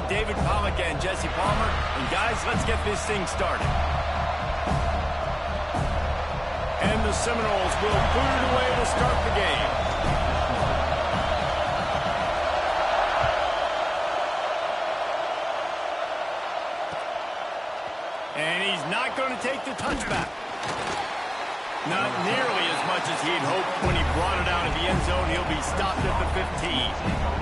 right, David Pollock and Jesse Palmer. And guys, let's get this thing started. And the Seminoles will boot it away to start the game. And he's not going to take the touchback. Not nearly as much as he'd hoped when he brought it out of the end zone. He'll be stopped at the 15.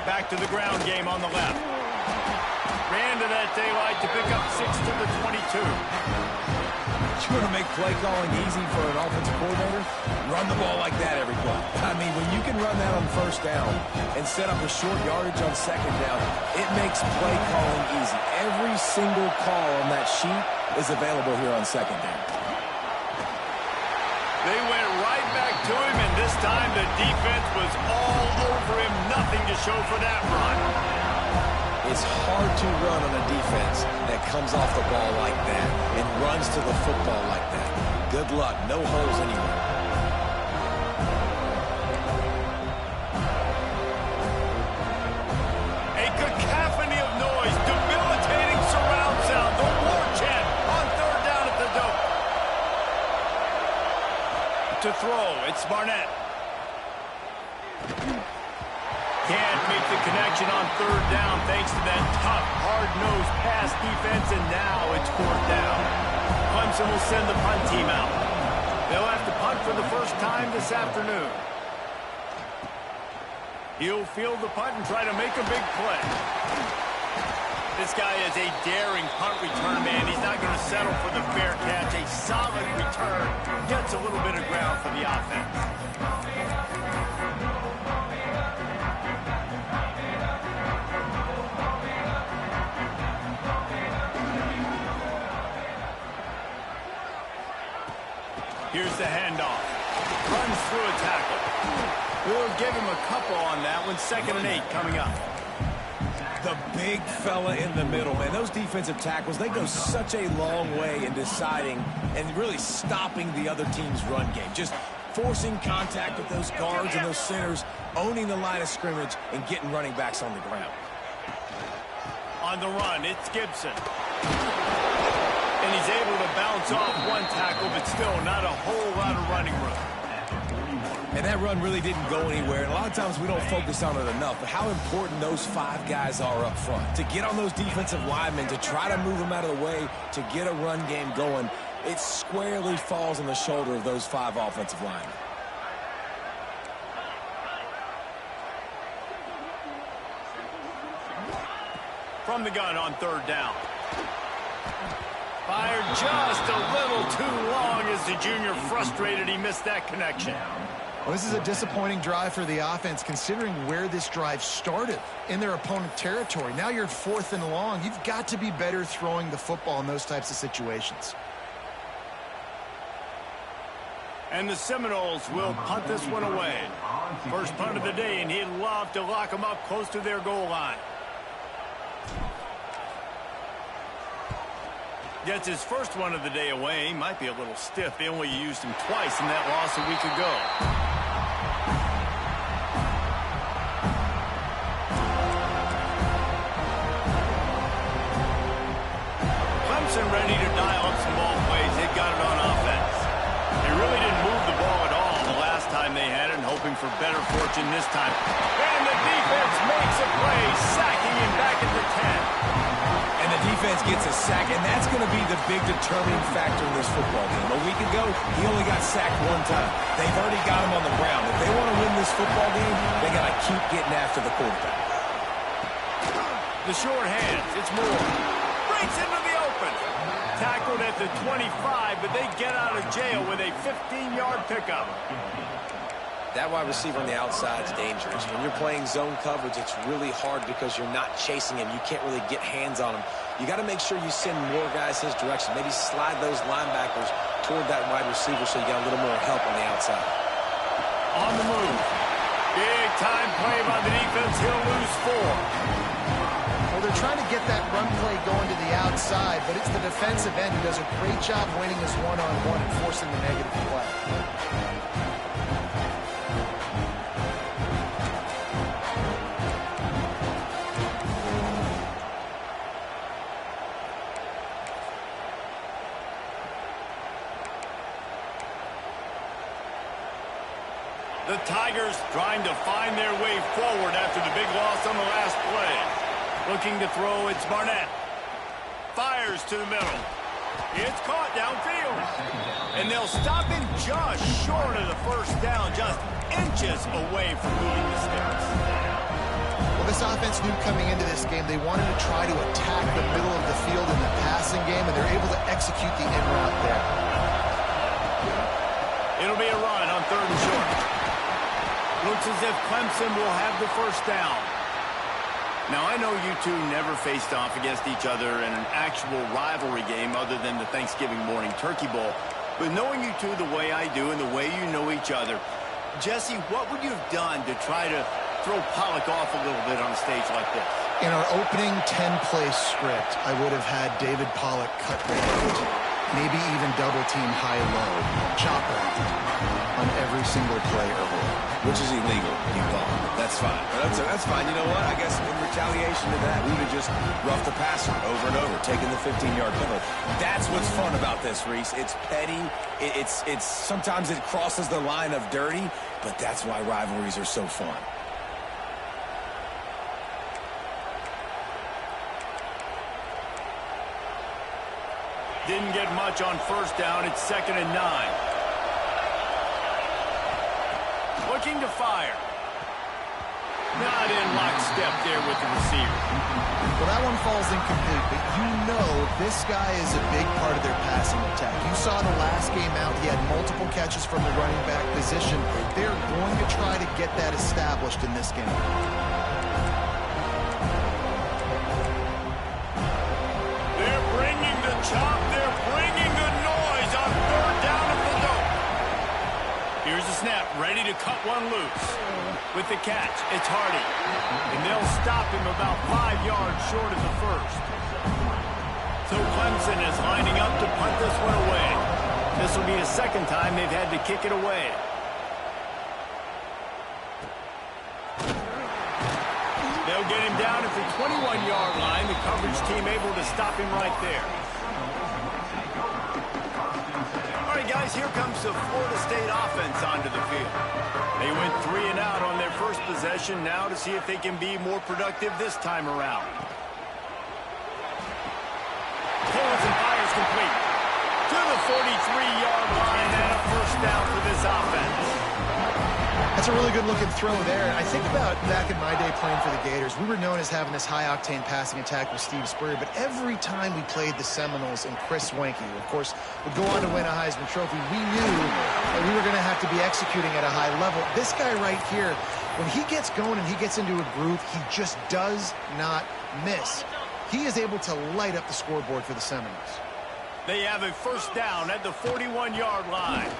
Back to the ground game on the left. Ran to that daylight to pick up 6 to the 22. You want to make play calling easy for an offensive coordinator? Run the ball like that every play. I mean, when you can run that on first down and set up a short yardage on second down, it makes play calling easy. Every single call on that sheet is available here on second down. They went right back to him, and this time the defense was all over him. Nothing to show for that run. It's hard to run on a defense that comes off the ball like that and runs to the football like that. Good luck. No holes anywhere. A cacophony of noise, debilitating surround sound, the war chant on third down at the dope. To throw, it's Barnett. Can't make the connection on third down thanks to that tough, hard-nosed pass defense, and now it's fourth down. Clemson will send the punt team out. They'll have to punt for the first time this afternoon. He'll field the punt and try to make a big play. This guy is a daring punt return man. He's not going to settle for the fair catch. A solid return gets a little bit of ground for the offense. Here's the handoff. Runs through a tackle. We'll give him a couple on that one. 2nd and 8 coming up. The big fella in the middle, man. Those defensive tackles, they go such a long way in deciding and really stopping the other team's run game. Just forcing contact with those guards and those centers, owning the line of scrimmage, and getting running backs on the ground. On the run, it's Gibson. And he's able to bounce off one tackle, but still not a whole lot of running room. And that run really didn't go anywhere. And a lot of times we don't focus on it enough, but how important those 5 guys are up front. To get on those defensive linemen, to try to move them out of the way, to get a run game going, it squarely falls on the shoulder of those 5 offensive linemen. From the gun on third down. Fired just a little too long as the junior frustrated. He missed that connection. Well, this is a disappointing drive for the offense, considering where this drive started in their opponent territory. Now you're 4th and long. You've got to be better throwing the football in those types of situations. And the Seminoles will punt this one away. First punt of the day, and he'd love to lock them up close to their goal line. Gets his first one of the day away. He might be a little stiff. They only used him twice in that loss a week ago. Clemson ready to dial up some ball plays. They got it on offense. They really didn't move the ball at all the last time they had it, and hoping for better fortune this time. And the defense makes a play, sacking him back at the 10. And the defense gets a sack, and that's going to be the big determining factor in this football game. A week ago, he only got sacked 1 time. They've already got him on the ground. If they want to win this football game, they got to keep getting after the quarterback. The short hands, it's Moore. Breaks into the open. Tackled at the 25, but they get out of jail with a 15-yard pickup. That wide receiver on the outside is dangerous. When you're playing zone coverage, it's really hard because you're not chasing him. You can't really get hands on him. You got to make sure you send more guys his direction. Maybe slide those linebackers toward that wide receiver so you got a little more help on the outside. On the move. Big time play by the defense. He'll lose 4. Well, they're trying to get that run play going to the outside, but it's the defensive end who does a great job winning his one-on-one and forcing the negative play. The Tigers trying to find their way forward after the big loss on the last play. Looking to throw, it's Barnett. Fires to the middle. It's caught downfield. And they'll stop him just short of the first down, just inches away from moving the sticks. Well, this offense knew coming into this game they wanted to try to attack the middle of the field in the passing game, and they're able to execute the in route there. It'll be a run on 3rd and short. Looks as if Clemson will have the first down. Now, I know you two never faced off against each other in an actual rivalry game other than the Thanksgiving morning turkey bowl. But knowing you two the way I do and the way you know each other, Jesse, what would you have done to try to throw Pollock off a little bit on a stage like this? In our opening 10-play script, I would have had David Pollock cut right, maybe even double-team high-low, chopper on every single play early. Which is illegal, you call it. That's fine. That's fine. You know what? I guess in retaliation to that, we would have just roughed the passer over and over, taking the 15-yard penalty. That's what's fun about this, Reese. It's petty. It's sometimes it crosses the line of dirty, but that's why rivalries are so fun. Didn't get much on first down. It's 2nd and 9. Looking to fire. Not in lockstep there with the receiver. Well, that one falls incomplete, but you know this guy is a big part of their passing attack. You saw the last game out, he had multiple catches from the running back position. They're going to try to get that established in this game. They're bringing the chop. They're bringing the noise on 3rd down at the dope. Here's the snap, ready to cut one loose. With the catch, it's Hardy. And they'll stop him about 5 yards short of the first. So Clemson is lining up to punt this one away. This will be the 2nd time they've had to kick it away. They'll get him down at the 21-yard line. The coverage team able to stop him right there. All right, guys, here comes the Florida State offense onto the field. They went 3 and out on their first possession. Now to see if they can be more productive this time around. Pulls and fires complete. To the 43-yard line and a first down for this offense. That's a really good-looking throw there. I think about back in my day playing for the Gators, we were known as having this high-octane passing attack with Steve Spurrier, but every time we played the Seminoles and Chris Wenke, who, of course, would go on to win a Heisman Trophy, we knew that we were going to have to be executing at a high level. This guy right here, when he gets going and he gets into a groove, he just does not miss. He is able to light up the scoreboard for the Seminoles. They have a first down at the 41-yard line.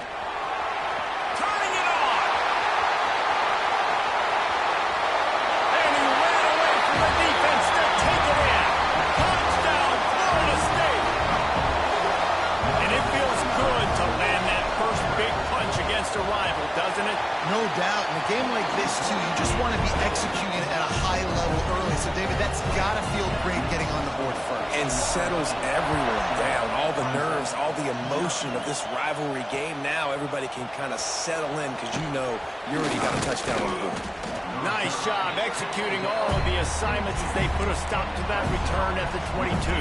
A rival, doesn't it? No doubt. In a game like this, too, you just want to be executing at a high level early. So, David, that's got to feel great getting on the board first. And settles everyone down. All the nerves, all the emotion of this rivalry game. Now everybody can kind of settle in because you know you already got a touchdown on the board. Nice job executing all of the assignments as they put a stop to that return at the 22.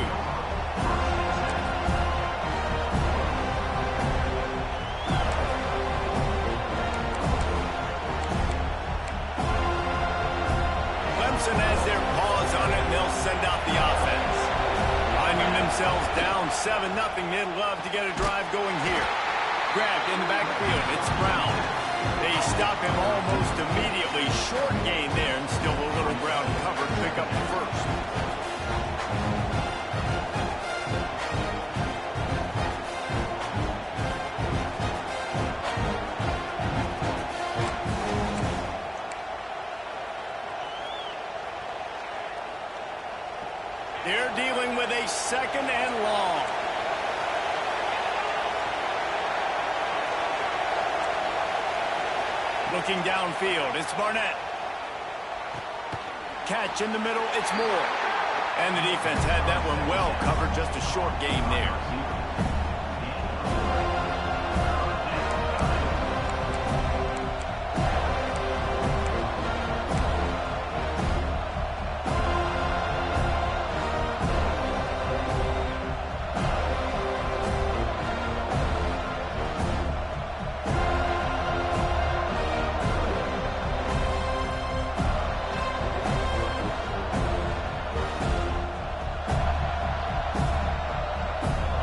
Has their paws on it, and they'll send out the offense. Finding themselves down 7-0, they'd love to get a drive going here. Grabbed in the backfield, it's Brown. They stop him almost immediately. Short gain there, and still a little ground covered. Pick up the first. They're dealing with a second and long. Looking downfield, it's Barnett. Catch in the middle, it's Moore. And the defense had that one well covered, just a short gain there.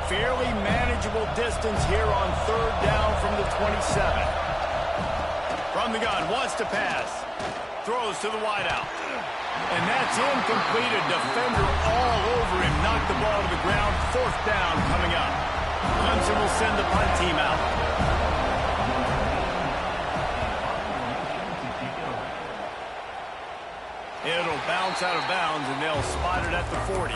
Fairly manageable distance here on third down from the 27. From the gun, wants to pass. Throws to the wideout. And that's incomplete. A defender all over him. Knocked the ball to the ground. Fourth down coming up. Clemson will send the punt team out. It'll bounce out of bounds, and they'll spot it at the 40.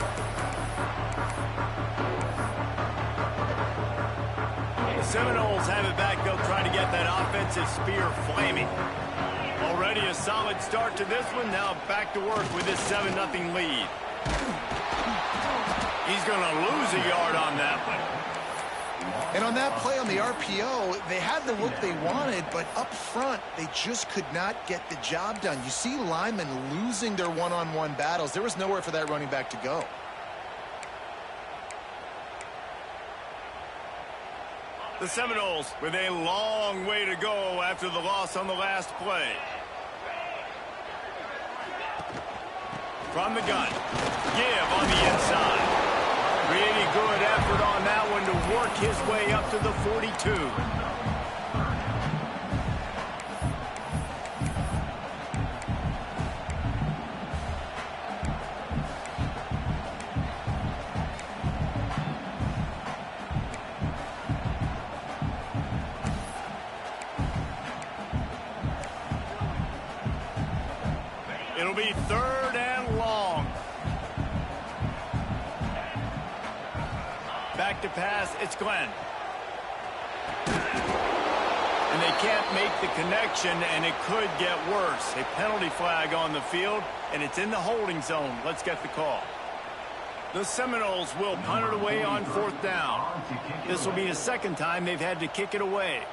Seminoles have it back. They'll try to get that offensive spear flaming. Already a solid start to this one. Now back to work with this 7-0 lead. He's going to lose a yard on that one. And on that play on the RPO, they had the look they wanted, but up front, they just could not get the job done. You see linemen losing their one-on-one battles. There was nowhere for that running back to go. The Seminoles with a long way to go after the loss on the last play. From the gun. Give on the inside. Really good effort on that one to work his way up to the 42. It'll be third and long. Back to pass, it's Glenn. And they can't make the connection, and it could get worse. A penalty flag on the field, and it's in the holding zone. Let's get the call. The Seminoles will punt it away on fourth down. This will be the second time they've had to kick it away.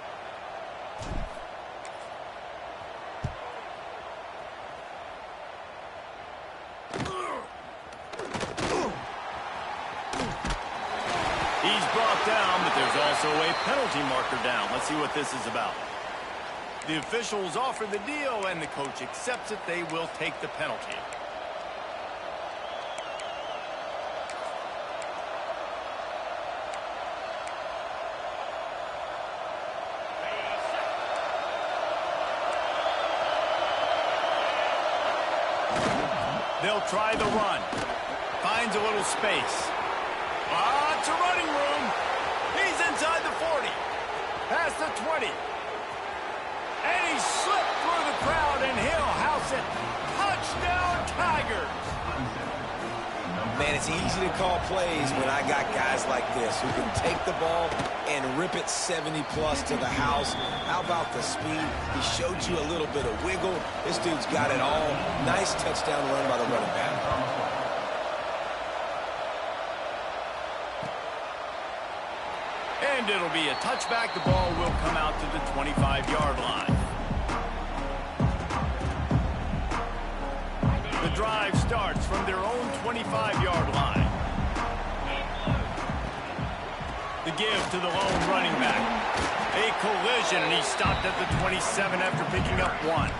Down, but there's also a penalty marker down. Let's see what this is about. The officials offer the deal, and the coach accepts it. They will take the penalty. They'll try the run. Finds a little space. Lots of running room. He's inside the 40. Past the 20. And he slipped through the crowd, and he'll house it. Touchdown, Tigers. Man, it's easy to call plays when I got guys like this who can take the ball and rip it 70-plus to the house. How about the speed? He showed you a little bit of wiggle. This dude's got it all. Nice touchdown run by the running back. And it'll be a touchback. The ball will come out to the 25-yard line. The drive starts from their own 25-yard line. The give to the lone running back. A collision, and he stopped at the 27 after picking up one.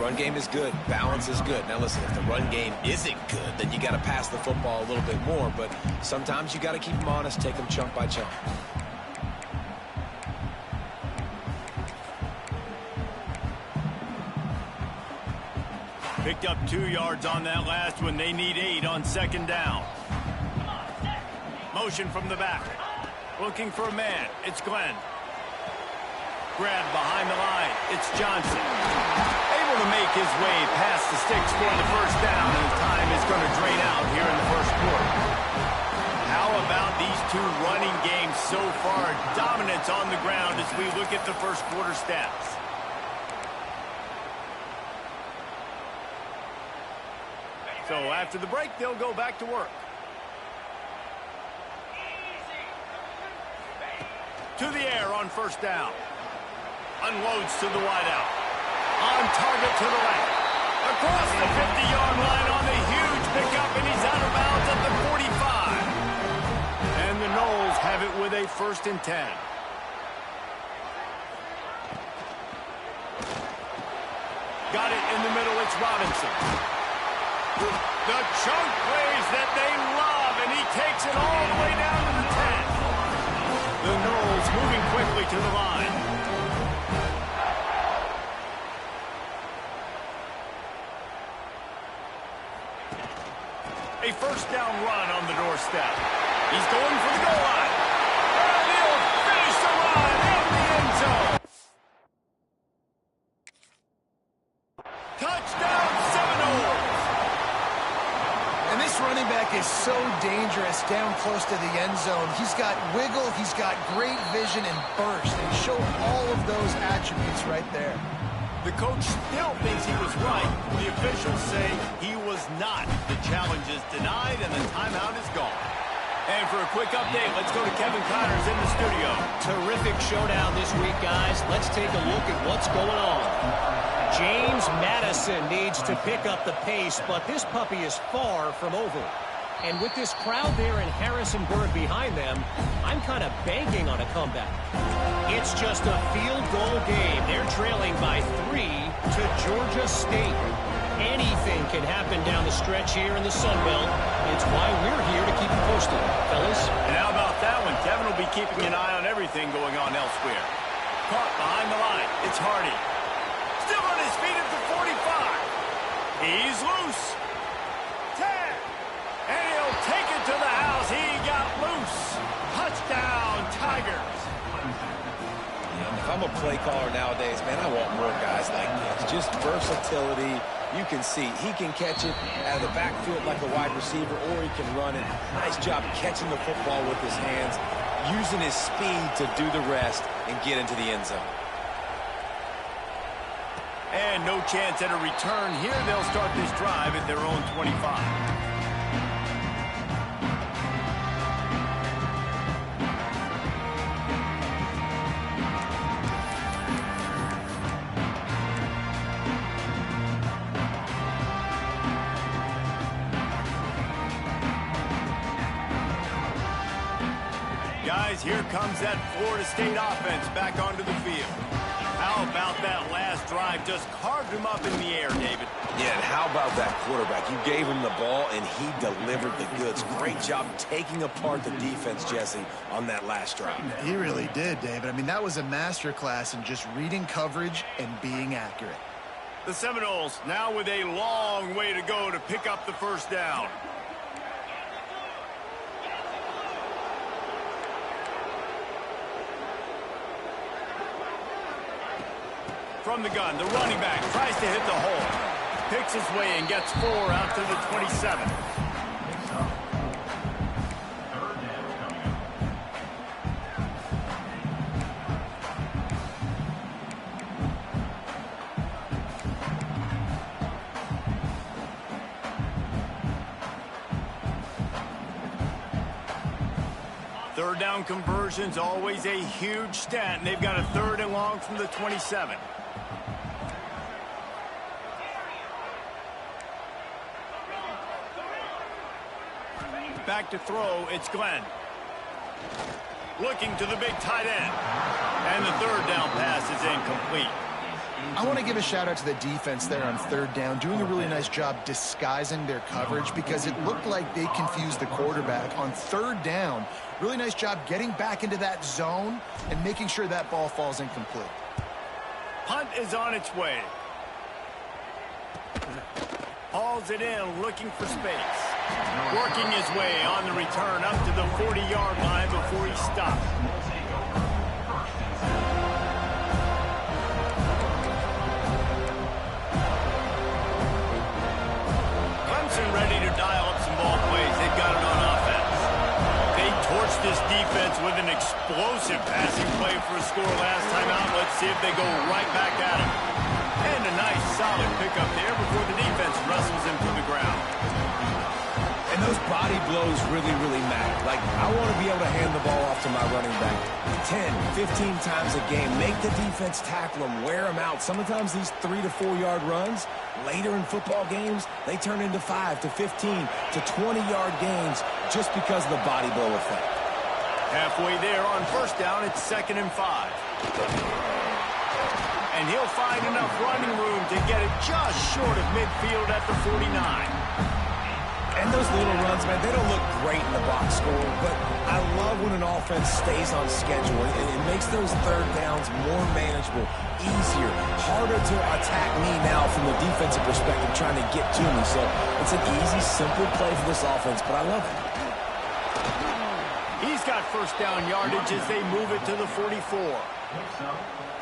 Run game is good. Balance is good. Now listen, if the run game isn't good, then you got to pass the football a little bit more. But sometimes you got to keep them honest, take them chunk by chunk. Picked up 2 yards on that last one. They need 8 on second down. Motion from the back. Looking for a man. It's Glenn. Grab behind the line. It's Johnson. Able to make his way past the sticks for the first down, and time is going to drain out here in the first quarter. How about these two running games so far? Dominance on the ground as we look at the first quarter stats. So after the break, they'll go back to work. To the air on first down. Unloads to the wideout. On target to the left. Across the 50-yard line on the huge pickup, and he's out of bounds at the 45. And the Noles have it with a 1st and 10. Got it in the middle. It's Robinson. The chunk plays that they love, and he takes it all the way down to the 10. The Noles moving quickly to the line. A first down run on the doorstep. He's going for the goal line. And he'll finish the run in the end zone. Touchdown, Seminoles. And this running back is so dangerous down close to the end zone. He's got wiggle, he's got great vision and burst. And he showed all of those attributes right there. The coach still thinks he was right. The officials say he was not. The challenge is denied, and the timeout is gone. And for a quick update, let's go to Kevin Connors in the studio. Terrific showdown this week, guys. Let's take a look at what's going on. James Madison needs to pick up the pace, but this puppy is far from over. And with this crowd there in Harrisonburg behind them, I'm kind of banking on a comeback. It's just a field goal game. They're trailing by 3 to Georgia State. Anything can happen down the stretch here in the Sun Belt. It's why we're here to keep you posted, fellas. And how about that one? Kevin will be keeping an eye on everything going on elsewhere. Caught behind the line. It's Hardy. Still on his feet at the 45. He's loose. 10. And he'll take it to the house. He got loose. Touchdown, Tigers. If I'm a play caller nowadays, man, I want more guys like this. Just versatility. You can see he can catch it out of the backfield like a wide receiver, or he can run it. Nice job catching the football with his hands, using his speed to do the rest and get into the end zone. And no chance at a return here. They'll start this drive at their own 25. Guys, here comes that Florida State offense back onto the field. How about that last drive? Just carved him up in the air, David. Yeah, and how about that quarterback? You gave him the ball, and he delivered the goods. Great job taking apart the defense, Jesse, on that last drive. He really did, David. I mean, that was a masterclass in just reading coverage and being accurate. The Seminoles now with a long way to go to pick up the first down. From the gun, the running back tries to hit the hole. Picks his way and gets 4 out to the 27. Third down conversions, always a huge stat, and they've got a 3rd and long from the 27. Back to throw, it's Glenn. Looking to the big tight end. And the 3rd down pass is incomplete. I want to give a shout out to the defense there on 3rd down, doing a really nice job disguising their coverage because it looked like they confused the quarterback on 3rd down. Really nice job getting back into that zone and making sure that ball falls incomplete. Punt is on its way. hauls it in, looking for space. Working his way on the return up to the 40-yard line before he stopped. Clemson ready to dial up some ball plays. They've got it on offense. They torched this defense with an explosive passing play for a score last time out. Let's see if they go right back at him. And a nice, solid pickup there before the defense wrestles him to the ground. And those body blows really, really matter. Like, I want to be able to hand the ball off to my running back 10, 15 times a game. Make the defense tackle them, wear them out. Sometimes these 3 to 4 yard runs, later in football games, they turn into 5 to 15 to 20-yard gains just because of the body blow effect. Halfway there on first down, it's 2nd and 5. And he'll find enough running room to get it just short of midfield at the 49. And those little runs, man, they don't look great in the box score, but I love when an offense stays on schedule, and it makes those third downs more manageable, easier, harder to attack me now from the defensive perspective trying to get to me. So it's an easy, simple play for this offense, but I love it. He's got first down yardage as they move it to the 44.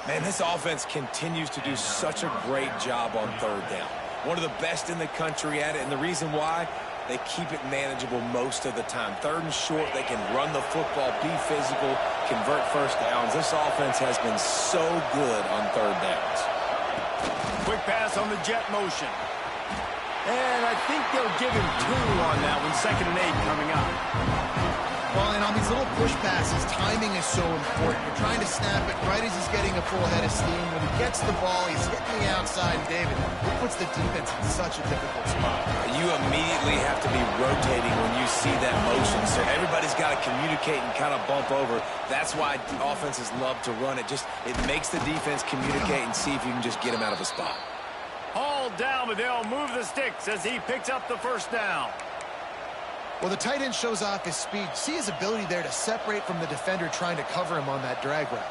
Man, this offense continues to do such a great job on third down. One of the best in the country at it, and the reason why, they keep it manageable most of the time. 3rd and short, they can run the football, be physical, convert first downs. This offense has been so good on third downs. Quick pass on the jet motion. And I think they'll give him 2 on that one. 2nd and 8 coming up. Well, and on these little push passes, timing is so important. You're trying to snap it right as he's getting a full head of steam. When he gets the ball, he's hitting the outside. David, it puts the defense in such a difficult spot. You immediately have to be rotating when you see that motion, so everybody's got to communicate and kind of bump over. That's why offenses love to run it. It makes the defense communicate and see if you can just get him out of a spot. Hauled down, but they'll move the sticks as he picks up the first down. Well, the tight end shows off his speed. See his ability there to separate from the defender trying to cover him on that drag route.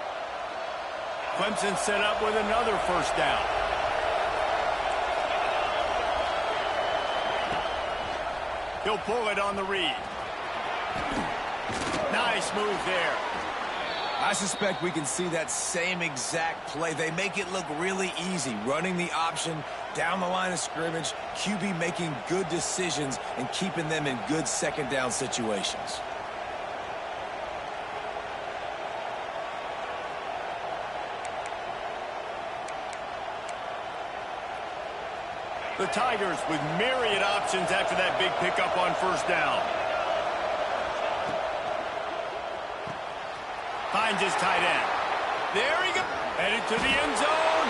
Clemson set up with another first down. He'll pull it on the read. Nice move there. I suspect we can see that same exact play. They make it look really easy, running the option down the line of scrimmage, QB making good decisions and keeping them in good second down situations. The Tigers with myriad options after that big pickup on first down. Finds his tight end. There he goes. Headed to the end zone.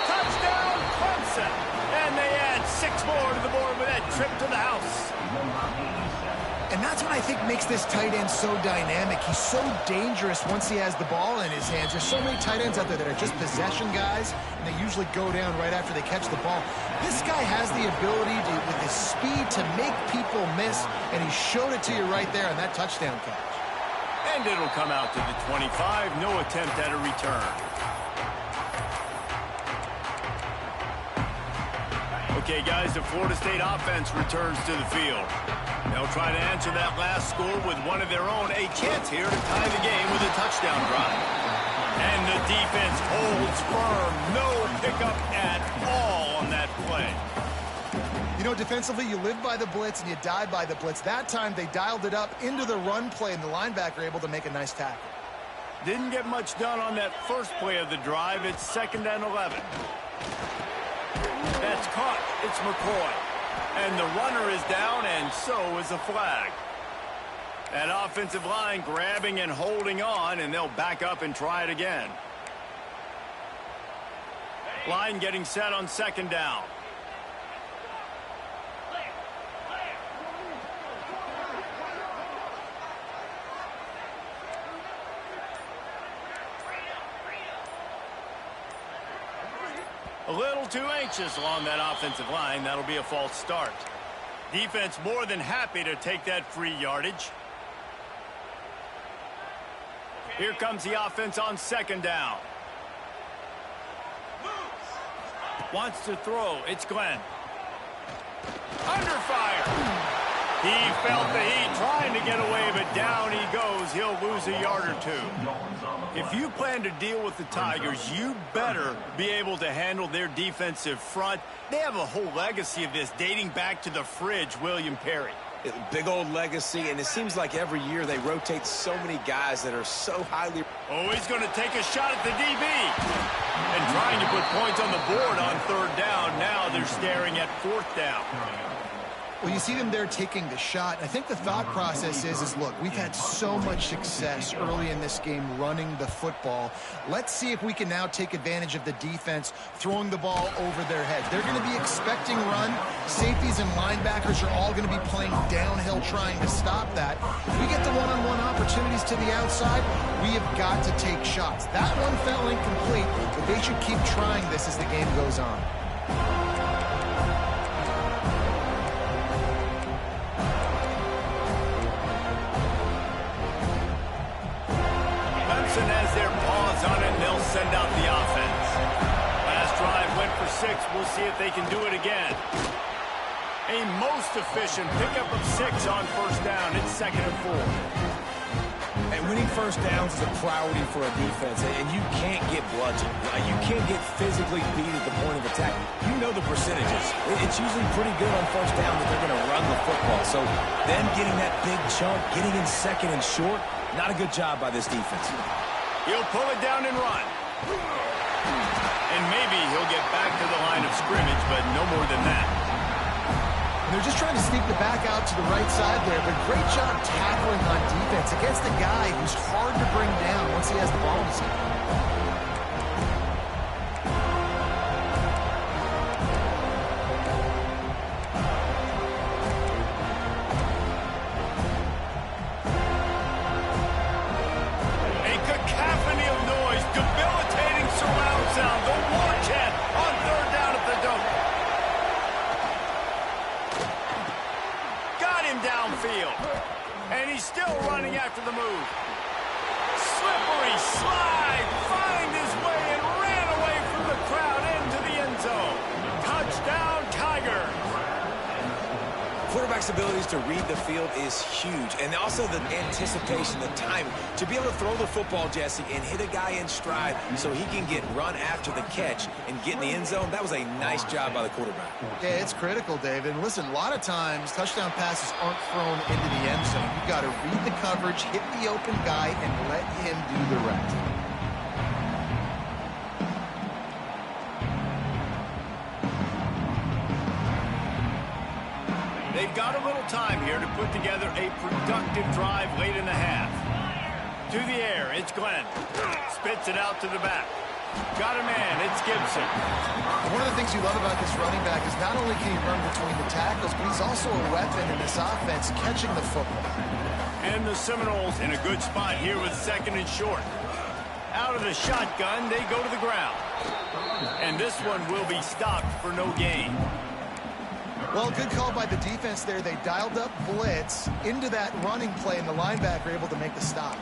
Touchdown, Clemson. And they add 6 more to the board with that trip to the house. And that's what I think makes this tight end so dynamic. He's so dangerous once he has the ball in his hands. There's so many tight ends out there that are just possession guys, and they usually go down right after they catch the ball. This guy has the ability to, with his speed, to make people miss, and he showed it to you right there on that touchdown catch. And it'll come out to the 25. No attempt at a return. Okay, guys, the Florida State offense returns to the field. They'll try to answer that last score with one of their own. A chance here to tie the game with a touchdown drive. And the defense holds firm. No pickup at all on that play. You know, defensively, you live by the blitz and you die by the blitz. That time, they dialed it up into the run play, and the linebacker able to make a nice tackle. Didn't get much done on that first play of the drive. It's 2nd and 11. That's caught. It's McCoy. And the runner is down, and so is the flag. That offensive line grabbing and holding on, and they'll back up and try it again. Line getting set on 2nd down. A little too anxious along that offensive line. That'll be a false start. Defense more than happy to take that free yardage. Here comes the offense on 2nd down. Wants to throw. It's Glenn. He felt the heat trying to get away, but down he goes. He'll lose a yard or two. If you plan to deal with the Tigers, you better be able to handle their defensive front. They have a whole legacy of this dating back to the fridge, William Perry. Big old legacy, and it seems like every year they rotate so many guys that are so highly... Oh, he's going to take a shot at the DB. And trying to put points on the board on third down. Now they're staring at fourth down. Well, you see them there taking the shot. I think the thought process is look, we've had so much success early in this game running the football. Let's see if we can now take advantage of the defense throwing the ball over their heads. They're going to be expecting run. Safeties and linebackers are all going to be playing downhill trying to stop that. If we get the one-on-one opportunities to the outside, we have got to take shots. That one fell incomplete, but they should keep trying this as the game goes on. Has their paws on it, and they'll send out the offense. Last drive went for 6. We'll see if they can do it again. A most efficient pickup of 6 on first down. It's 2nd and 4. And winning first downs is a priority for a defense, and you can't get bludgeoned. You can't get physically beat at the point of attack. You know the percentages. It's usually pretty good on first down that they're going to run the football. So them getting that big chunk, getting in 2nd and short, not a good job by this defense. He'll pull it down and run. And maybe he'll get back to the line of scrimmage, but no more than that. They're just trying to sneak the back out to the right side there, but great job tackling on defense against a guy who's hard to bring down once he has the ball in his hand. And he's still running after the move. Slippery slide, find his way and ran away from the crowd into the end zone. Touchdown, Tigers. Quarterback's abilities to read the field is huge, and also the anticipation, the timing. To be able to throw the football, Jesse, and hit a guy in stride so he can get run after the catch and get in the end zone, that was a nice job by the quarterback. Yeah, it's critical, David. And listen, a lot of times touchdown passes aren't thrown into the end zone. You've got to read the coverage, hit the open guy, and let him do the rest. They've got a little time here to put together a productive drive late in the half. To the air, it's Glenn. Spits it out to the back. Got a man, it's Gibson. One of the things you love about this running back is not only can he run between the tackles, but he's also a weapon in this offense, catching the football. And the Seminoles in a good spot here with 2nd and short. Out of the shotgun, they go to the ground. And this one will be stopped for no gain. Well, good call by the defense there. They dialed up blitz into that running play, and the linebacker able to make the stop.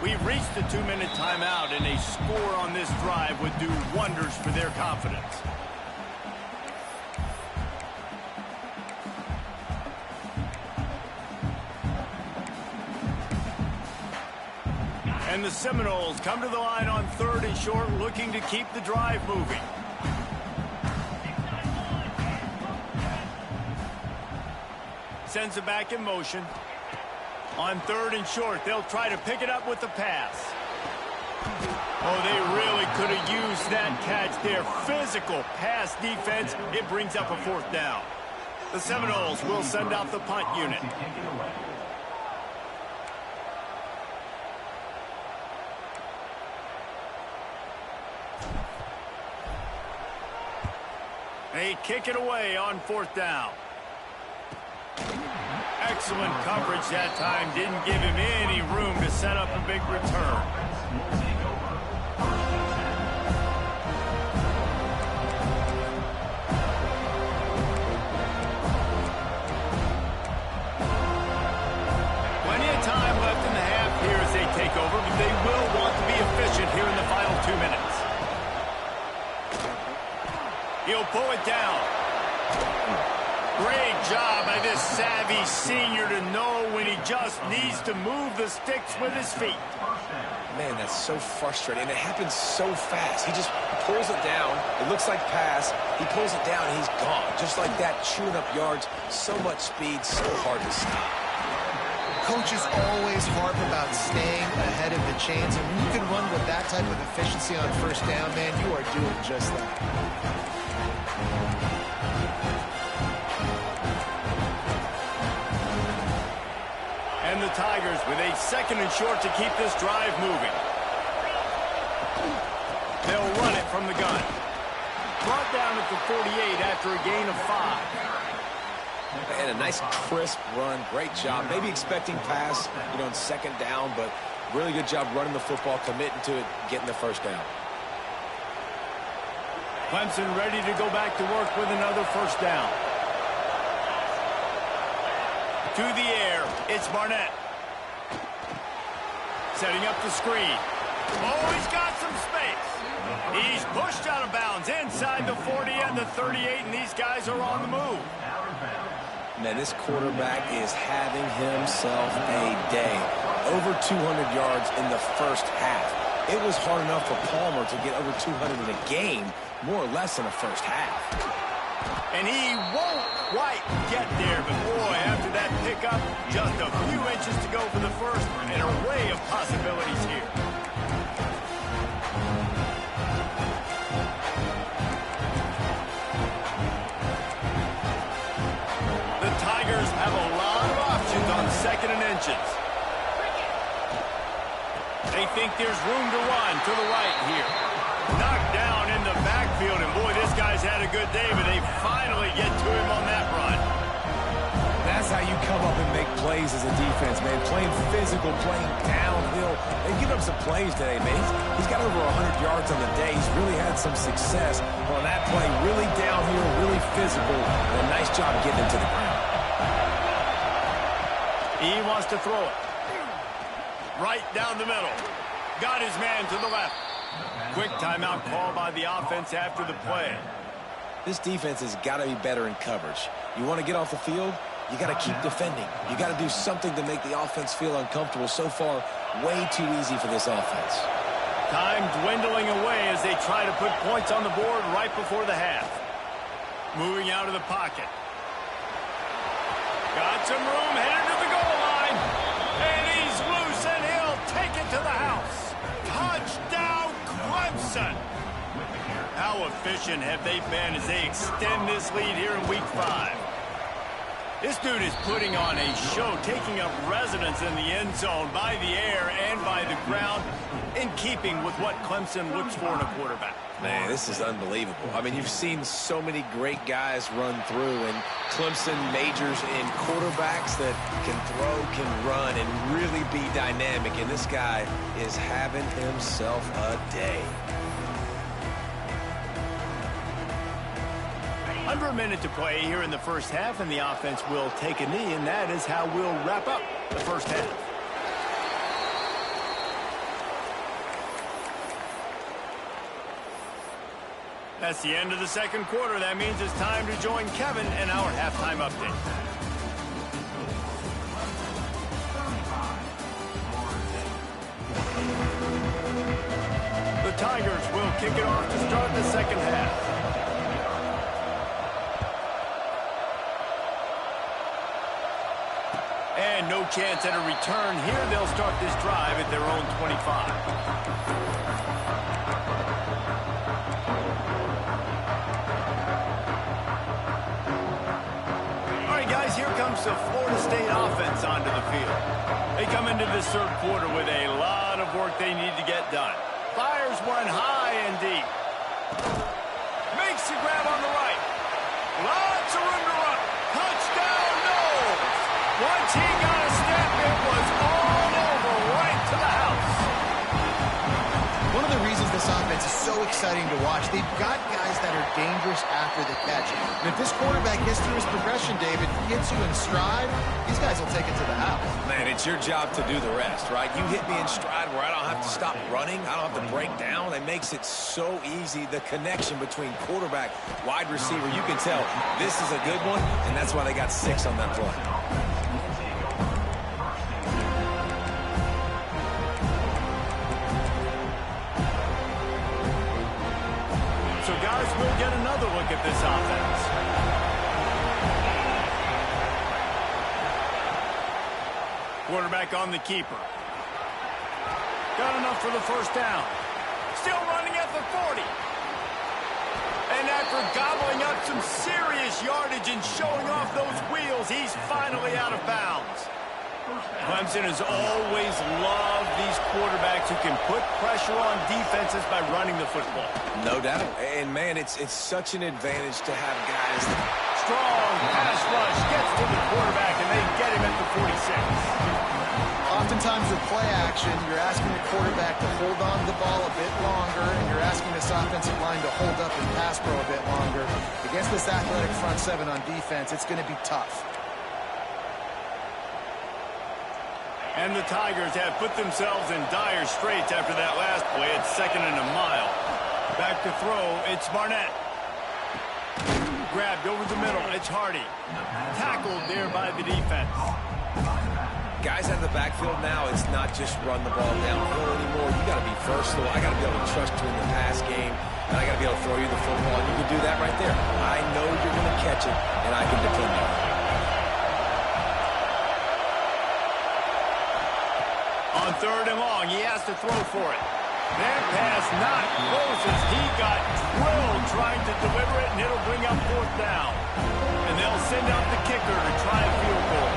We've reached the 2-minute timeout, and a score on this drive would do wonders for their confidence. And the Seminoles come to the line on 3rd and short, looking to keep the drive moving. Sends it back in motion. On 3rd and short, they'll try to pick it up with the pass. Oh, they really could have used that catch there. Physical pass defense. It brings up a 4th down. The Seminoles will send out the punt unit. They kick it away on 4th down. Excellent coverage that time. Didn't give him any room to set up a big return. Plenty of time left in the half here as they take over, but they will want to be efficient here in the final 2 minutes. He'll pull it down. down. Great job by this savvy senior to know when he just needs to move the sticks with his feet. Man, that's so frustrating, and it happens so fast. He just pulls it down. It looks like pass. He pulls it down, and he's gone. Just like that, chewing up yards. So much speed, so hard to stop. Coaches always harp about staying ahead of the chains, and when you can run with that type of efficiency on first down, man, you are doing just that. And the Tigers with a 2nd and short to keep this drive moving. They'll run it from the gun. Brought down at the 48 after a gain of 5. And a nice crisp run. Great job. Maybe expecting pass, on 2nd down, but really good job running the football, committing to it, getting the first down. Clemson ready to go back to work with another first down. To the air, it's Barnett. Setting up the screen. Oh, he's got some space. He's pushed out of bounds inside the 40 and the 38, and these guys are on the move. Man, this quarterback is having himself a day. Over 200 yards in the first half. It was hard enough for Palmer to get over 200 in a game, more or less in the first half. And he won't quite get there, but boy, after that pickup, just a few inches to go for the first, and an array of possibilities here. The Tigers have a lot of options on 2nd and inches. They think there's room to run to the right here. Knocked down in the backfield, and boy, this guy's had a good day, but they finally get to him on that run. That's how you come up and make plays as a defense, man. Playing physical, playing downhill. They give up some plays today, man. He's got over 100 yards on the day. He's really had some success on that play. Really downhill, really physical, and a nice job getting him to the ground. He wants to throw it. Right down the middle. Got his man to the left. Quick timeout call by the offense after the play. This defense has got to be better in coverage. You want to get off the field, you got to keep defending. You got to do something to make the offense feel uncomfortable. So far, way too easy for this offense. Time dwindling away as they try to put points on the board right before the half. Moving out of the pocket. Got some room, headed to the goal line. And he's loose, and he'll take it to the house. Touchdown, Clemson. How efficient have they been as they extend this lead here in Week 5? This dude is putting on a show, taking up residence in the end zone by the air and by the ground, in keeping with what Clemson looks for in a quarterback. Man, this is unbelievable. I mean, you've seen so many great guys run through, and Clemson majors in quarterbacks that can throw, can run, and really be dynamic, and this guy is having himself a day. Under a minute to play here in the first half, and the offense will take a knee, and that is how we'll wrap up the first half. That's the end of the second quarter. That means it's time to join Kevin in our halftime update. The Tigers will kick it off to start the second half. And no chance at a return here. They'll start this drive at their own 25. Here comes the Florida State offense onto the field. They come into this third quarter with a lot of work they need to get done. Fires one high and deep. Makes the grab on the right. Lots of room to run. Touchdown, Knowles. Once he got a step, it was all over right to the house. One of the reasons this offense is so so exciting to watch. They've got guys that are dangerous after the catch. And if this quarterback gets through his progression, David, gets you in stride, these guys will take it to the house. Man, it's your job to do the rest, right? You hit me in stride where I don't have to stop running. I don't have to break down. It makes it so easy. The connection between quarterback, wide receiver, you can tell this is a good one, and that's why they got 6 on that play. So, guys, we'll get another look at this offense. Quarterback on the keeper. Got enough for the first down. Still running at the 40. And after gobbling up some serious yardage and showing off those wheels, he's finally out of bounds. Clemson has always loved these quarterbacks who can put pressure on defenses by running the football. No doubt. And, man, it's such an advantage to have guys. Strong pass rush gets to the quarterback, and they get him at the 46. Oftentimes with play action, you're asking the quarterback to hold on to the ball a bit longer, and you're asking this offensive line to hold up and pass pro a bit longer. Against this athletic front 7 on defense, it's going to be tough. And the Tigers have put themselves in dire straits after that last play. It's 2nd and a mile. Back to throw, it's Barnett. Grabbed over the middle, it's Hardy. Tackled there by the defense. Guys out of the backfield now, it's not just run the ball downhill anymore. You got to be versatile. I got to be able to trust you in the pass game, and I got to be able to throw you the football, and you can do that right there. I know you're going to catch it, and I can depend on it. On 3rd and long, he has to throw for it. That pass not close as he got drilled trying to deliver it, and it'll bring up 4th down. And they'll send out the kicker to try a field goal.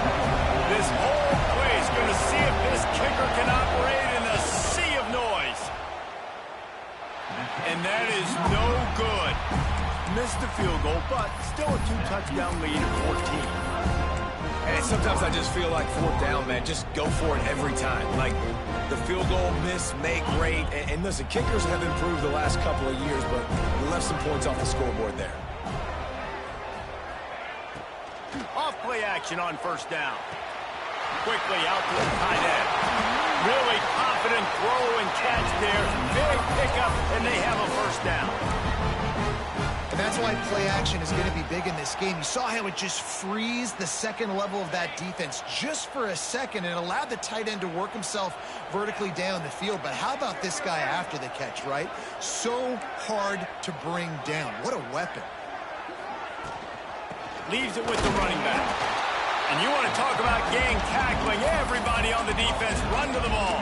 This whole play is going to see if this kicker can operate in a sea of noise. And that is no good. Missed the field goal, but still a 2-touchdown lead at 14. And sometimes I just feel like 4th down, man. Just go for it every time. Like the field goal, miss, make, rate. And listen, kickers have improved the last couple of years, but we left some points off the scoreboard there. Off play action on 1st down. Quickly out to the tight end. Really confident throw and catch there. Big pickup, and they have a 1st down. And that's why play action is going to be big in this game. You saw how it just frees the second level of that defense just for a second and allowed the tight end to work himself vertically down the field. But how about this guy after the catch, right? So hard to bring down. What a weapon. Leaves it with the running back. And you want to talk about gang tackling. Everybody on the defense run to the ball.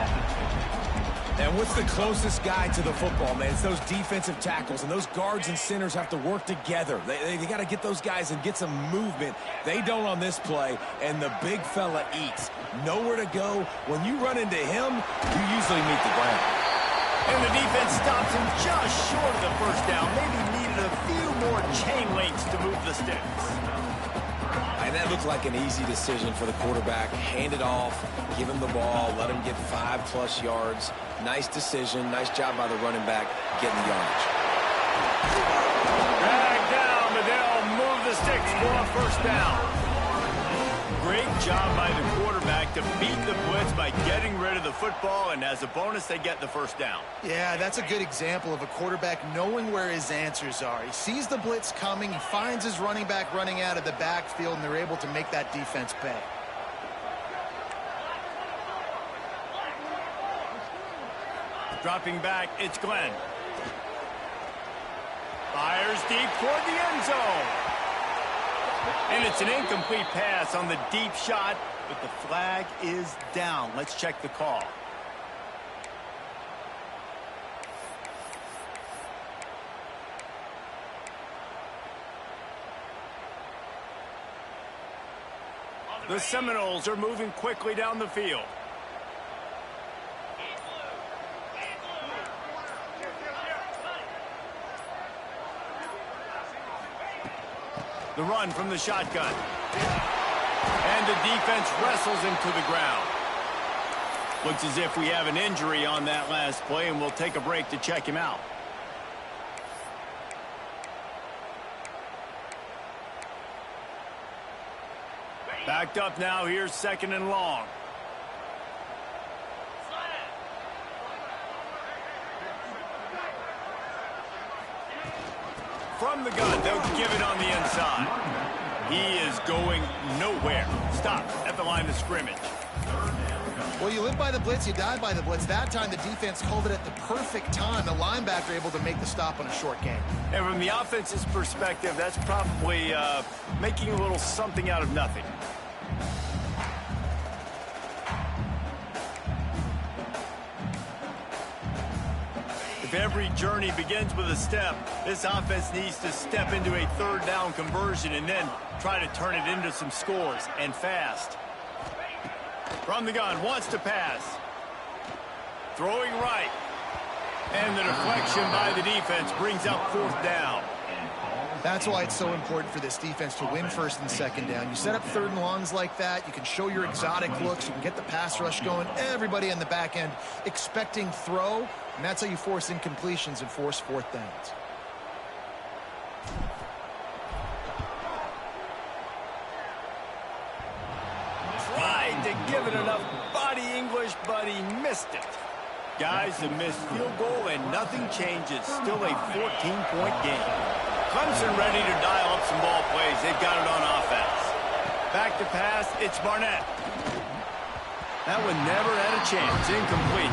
And what's the closest guy to the football, man? It's those defensive tackles, and those guards and centers have to work together. They got to get those guys and get some movement. They don't on this play, and the big fella eats. Nowhere to go. When you run into him, you usually meet the ground. And the defense stops him just short of the 1st down. Maybe needed a few more chain links to move the sticks. And that looked like an easy decision for the quarterback. Hand it off, give him the ball, let him get 5+ yards. Nice decision. Nice job by the running back getting the yardage. Drag down, but they'll move the sticks for a 1st down. Great job by the quarterback to beat the blitz by getting rid of the football, and as a bonus, they get the 1st down. Yeah, that's a good example of a quarterback knowing where his answers are. He sees the blitz coming, he finds his running back running out of the backfield, and they're able to make that defense pay. Dropping back, it's Glenn. Fires deep toward the end zone. And it's an incomplete pass on the deep shot, but the flag is down. Let's check the call. The Seminoles are moving quickly down the field. The run from the shotgun. And the defense wrestles him to the ground. Looks as if we have an injury on that last play, and we'll take a break to check him out. Backed up now. Here's 2nd and long. From the gun, they'll give it on the inside. He is going nowhere. Stop at the line of scrimmage. Well, you live by the blitz, you die by the blitz. That time, the defense called it at the perfect time. The linebacker able to make the stop on a short gain. And from the offense's perspective, that's probably making a little something out of nothing. If every journey begins with a step, this offense needs to step into a 3rd down conversion and then try to turn it into some scores, and fast. From the gun, wants to pass. Throwing right. And the deflection by the defense brings up 4th down. That's why it's so important for this defense to win 1st and 2nd down. You set up 3rd and longs like that. You can show your exotic looks. You can get the pass rush going. Everybody in the back end expecting throw. And that's how you force incompletions and force 4th downs. Tried to give it enough body English, but he missed it. Guys, a missed field goal and nothing changes. Still a 14-point game. Clemson ready to dial up some ball plays. They've got it on offense. Back to pass, it's Barnett. That one never had a chance. Incomplete.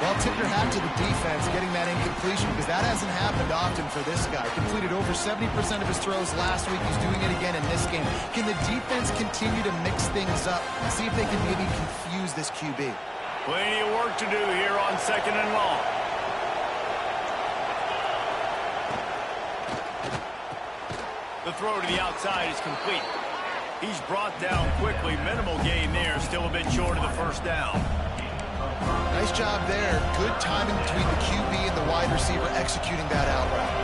Well, tip your hat to the defense getting that incompletion, because that hasn't happened often for this guy. Completed over 70% of his throws last week. He's doing it again in this game. Can the defense continue to mix things up and see if they can maybe confuse this QB? Plenty of work to do here on 2nd and long. The throw to the outside is complete. He's brought down quickly. Minimal gain there. Still a bit short of the 1st down. Nice job there. Good timing between the QB and the wide receiver executing that out route.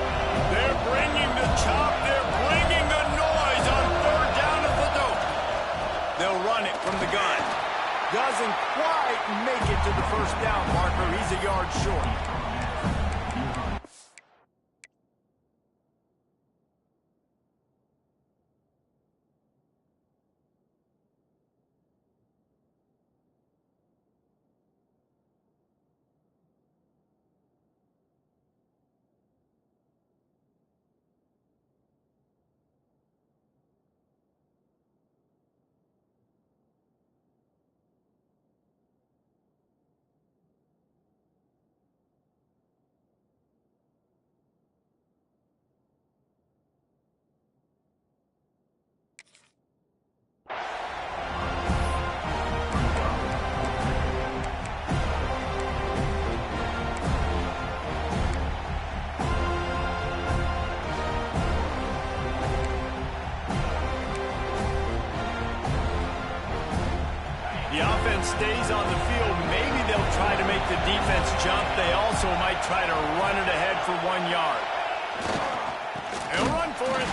They're bringing the chop. They're bringing the noise on 3rd down at the dope. They'll run it from the gun. Doesn't quite make it to the 1st down marker. He's a yard short. Stays on the field, maybe they'll try to make the defense jump. They also might try to run it ahead for 1 yard. They'll run for it.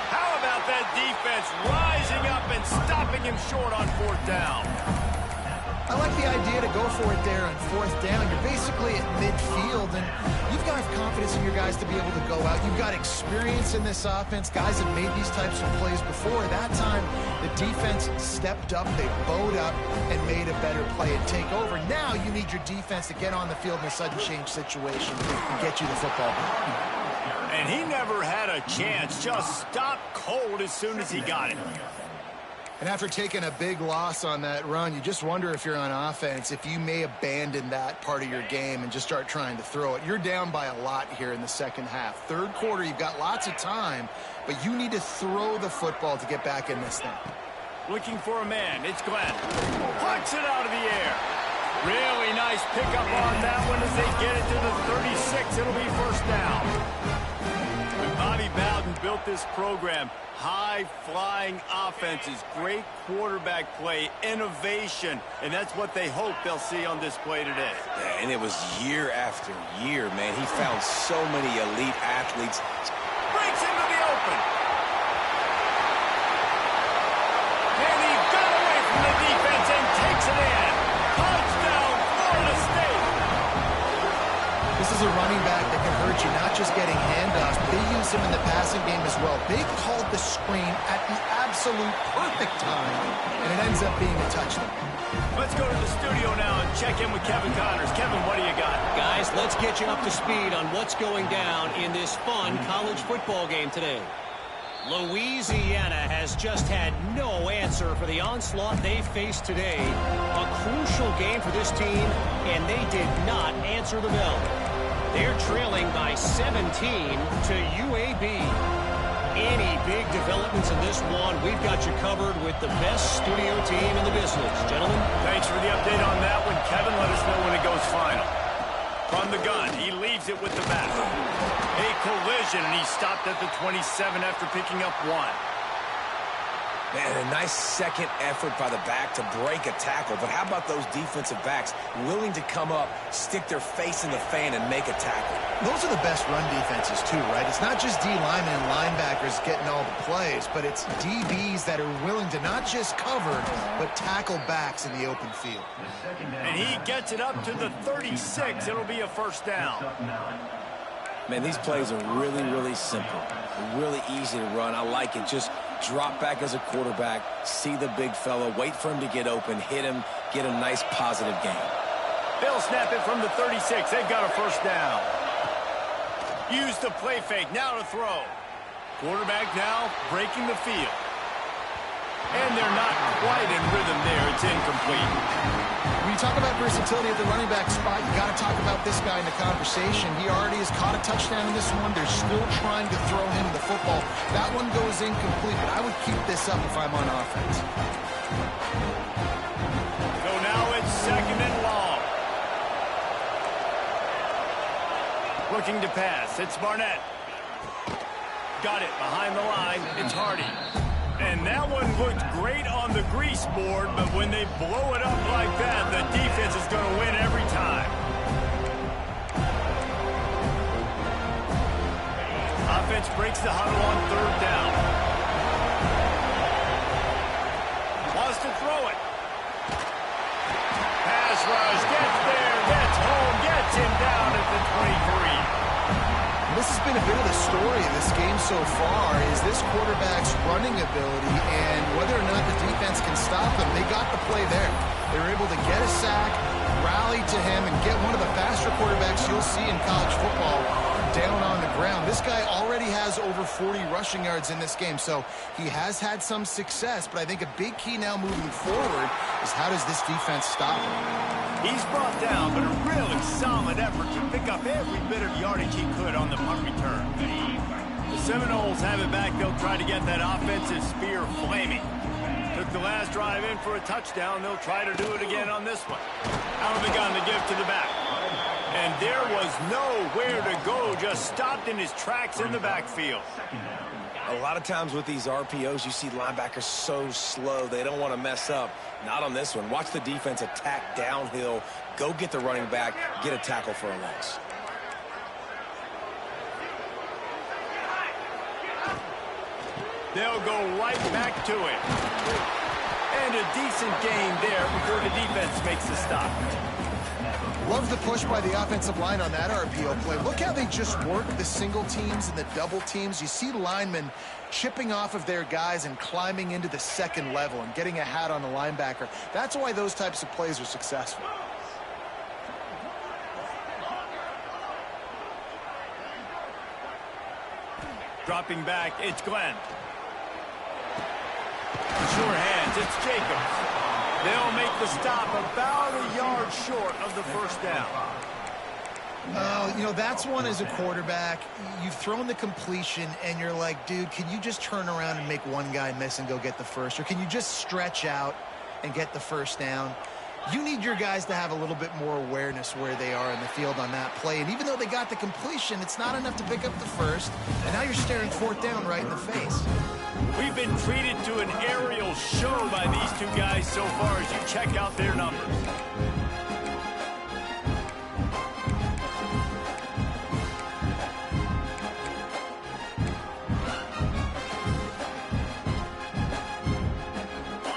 How about that defense rising up and stopping him short on 4th down? I like the idea to go for it there on 4th down. You're basically at midfield, and you've got confidence in your guys to be able to go out. You've got experience in this offense. Guys have made these types of plays before. That time, the defense stepped up, they bowed up, and made a better play and take over. Now you need your defense to get on the field in a sudden change situation and get you the football back. And he never had a chance. Just stopped cold as soon as he got it. And after taking a big loss on that run, you just wonder if you're on offense, if you may abandon that part of your game and just start trying to throw it. You're down by a lot here in the 2nd half. 3rd quarter, you've got lots of time, but you need to throw the football to get back in this thing. Looking for a man. It's Glenn. Plucks it out of the air. Really nice pickup on that one as they get it to the 36. It'll be 1st down. When Bobby Bowden built this program, high-flying offenses, great quarterback play, innovation, and that's what they hope they'll see on display today. Yeah, and it was year after year, man. He found so many elite athletes. Breaks into the open. And he got away from the defense and takes it in. Touchdown, Florida State. This is is a running back that can hurt you, not just getting handoffs, but they use him in the passing game as well. They called the screen at the absolute perfect time, and it ends up being a touchdown. Let's go to the studio now and check in with Kevin Connors. Kevin, what do you got? Guys, let's get you up to speed on what's going down in this fun college football game today. Louisiana has just had no answer for the onslaught they faced today. A crucial game for this team, and they did not answer the bell. They're trailing by 17 to UAB. Any big developments in this one, we've got you covered with the best studio team in the business. Gentlemen. Thanks for the update on that one. Kevin, let us know when it goes final. From the gun, he leaves it with the back. A collision, and he stopped at the 27 after picking up 1. Man, a nice second effort by the back to break a tackle. But how about those defensive backs willing to come up, stick their face in the fan, and make a tackle? Those are the best run defenses, too, right? It's not just D linemen and linebackers getting all the plays, but it's DBs that are willing to not just cover, but tackle backs in the open field. And he gets it up to the 36. It'll be a first down. Man, these plays are really, really simple. Really easy to run. I like it. Just drop back as a quarterback, see the big fella, wait for him to get open, hit him, get a nice positive gain. They'll snap it from the 36. They've got a first down. Use the play fake. Now to throw. Quarterback now breaking the field. And they're not quite in rhythm there. It's incomplete. When you talk about versatility at the running back spot, you got to talk about this guy in the conversation. He already has caught a touchdown in this one. They're still trying to throw him the football. That one goes incomplete, but I would keep this up if I'm on offense. So now it's second and long. Looking to pass. It's Barnett. Got it behind the line. It's Hardy. And that one looked great on the grease board, but when they blow it up like that, the defense is going to win every time. Offense breaks the huddle on third down. Wants to throw it. Pass rush, gets there, gets home, gets him down at the 23. This has been a bit of the story of this game so far, is this quarterback's running ability and whether or not the defense can stop him. They got the play there. They were able to get a sack, rally to him, and get one of the faster quarterbacks you'll see in college football down on the ground. This guy already has over 40 rushing yards in this game, so he has had some success, but I think a big key now moving forward is how does this defense stop him? He's brought down, but a really solid effort to pick up every bit of yardage he could on the punt return. The Seminoles have it back. They'll try to get that offensive spear flaming. Took the last drive in for a touchdown. They'll try to do it again on this one. Out of the gun to give to the back. And there was nowhere to go, just stopped in his tracks in the backfield. A lot of times with these RPOs, you see linebackers so slow, they don't want to mess up. Not on this one. Watch the defense attack downhill, go get the running back, get a tackle for a loss. They'll go right back to it. And a decent gain there before the defense makes the stop. Love the push by the offensive line on that RPO play. Look how they just work the single teams and the double teams. You see linemen chipping off of their guys and climbing into the second level and getting a hat on the linebacker. That's why those types of plays are successful. Dropping back, it's Glenn. Sure hands, it's Jacobs. They'll make the stop about a yard short of the first down. Oh, you know, that's one as a quarterback. You've thrown the completion, and you're like, dude, can you just turn around and make one guy miss and go get the first? Or can you just stretch out and get the first down? You need your guys to have a little bit more awareness where they are in the field on that play. And even though they got the completion, it's not enough to pick up the first. And now you're staring fourth down right in the face. We've been treated to an aerial show by these two guys so far as you check out their numbers.